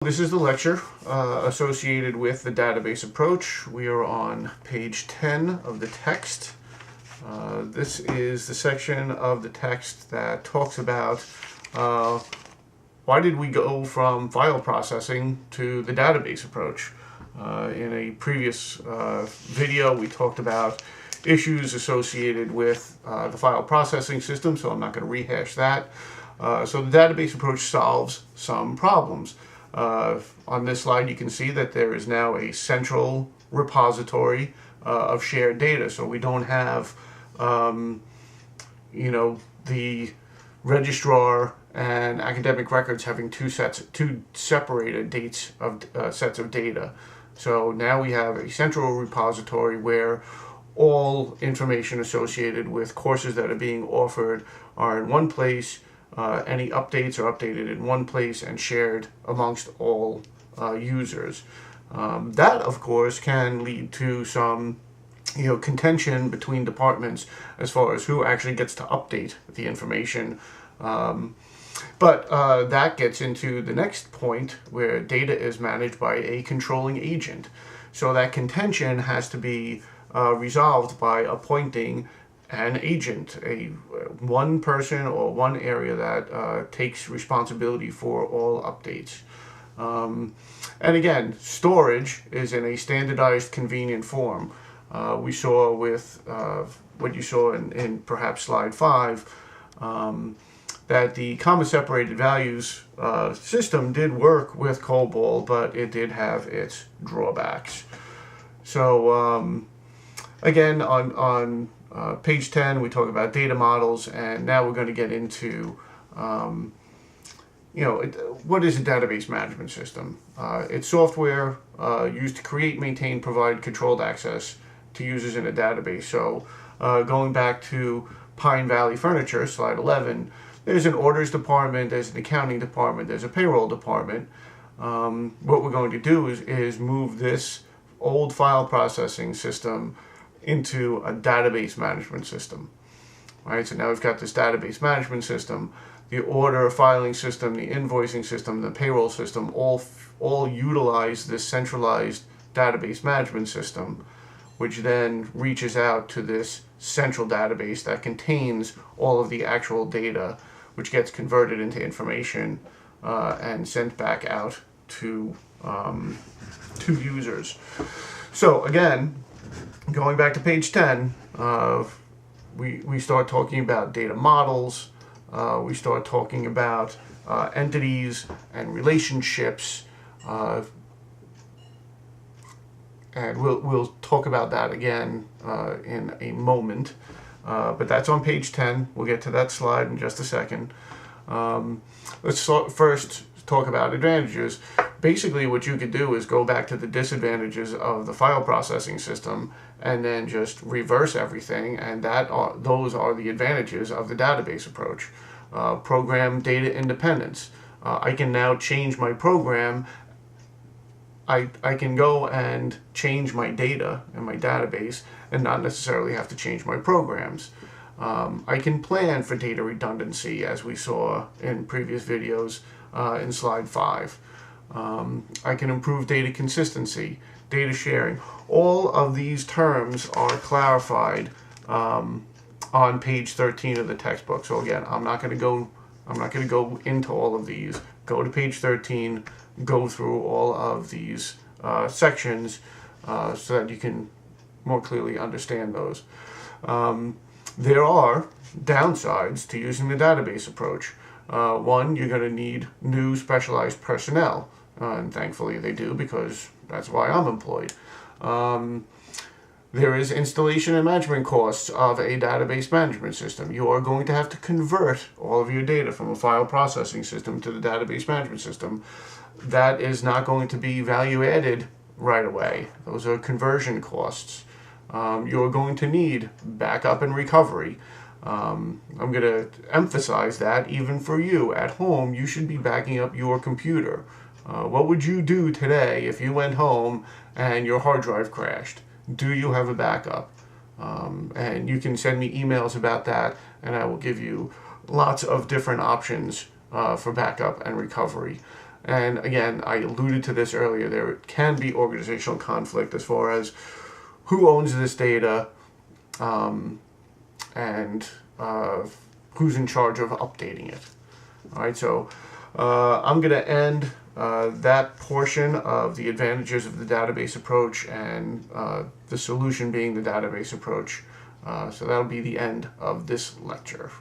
This is the lecture associated with the database approach. We are on page 10 of the text. This is the section of the text that talks about why did we go from file processing to the database approach. In a previous video, we talked about issues associated with the file processing system, so I'm not going to rehash that. So the database approach solves some problems. On this slide, you can see that there is now a central repository of shared data. So we don't have, the registrar and academic records having two separated sets of data. So now we have a central repository where all information associated with courses that are being offered are in one place. Any updates are updated in one place and shared amongst all users. That, of course, can lead to some contention between departments as far as who actually gets to update the information. But that gets into the next point where data is managed by a controlling agent. So that contention has to be resolved by appointing an agent, one person or one area that takes responsibility for all updates. And again, storage is in a standardized, convenient form. We saw with what you saw in perhaps slide 5, that the comma-separated values system did work with COBOL, but it did have its drawbacks. So again, on page 10, we talk about data models, and now we're going to get into, what is a database management system? It's software used to create, maintain, provide controlled access to users in a database. So going back to Pine Valley Furniture, slide 11, there's an orders department, there's an accounting department, there's a payroll department. What we're going to do is move this old file processing system into a database management system. All right, so now we've got this database management system, the order filing system, the invoicing system, the payroll system, all utilize this centralized database management system, which then reaches out to this central database that contains all of the actual data, which gets converted into information and sent back out to users. So again, going back to page 10, we start talking about data models, we start talking about entities and relationships, and we'll talk about that again in a moment, but that's on page 10. We'll get to that slide in just a second. Let's first talk about advantages. Basically, what you could do is go back to the disadvantages of the file processing system and then just reverse everything, and those are the advantages of the database approach. Program data independence. I can now change my program. I can go and change my data in my database and not necessarily have to change my programs. I can plan for data redundancy, as we saw in previous videos in slide 5. I can improve data consistency, data sharing. All of these terms are clarified on page 13 of the textbook. So again, I'm not going to go into all of these. Go to page 13, go through all of these sections so that you can more clearly understand those. There are downsides to using the database approach. One, you're going to need new specialized personnel, and thankfully they do, because that's why I'm employed. There is installation and management costs of a database management system. You are going to have to convert all of your data from a file processing system to the database management system. That is not going to be value added right away. Those are conversion costs. You're going to need backup and recovery. I'm going to emphasize that even for you at home, you should be backing up your computer. What would you do today if you went home and your hard drive crashed? Do you have a backup? And you can send me emails about that, and I will give you lots of different options for backup and recovery. And again, I alluded to this earlier, there can be organizational conflict as far as who owns this data, and who's in charge of updating it. All right, so I'm going to end that portion of the advantages of the database approach and the solution being the database approach. So that'll be the end of this lecture.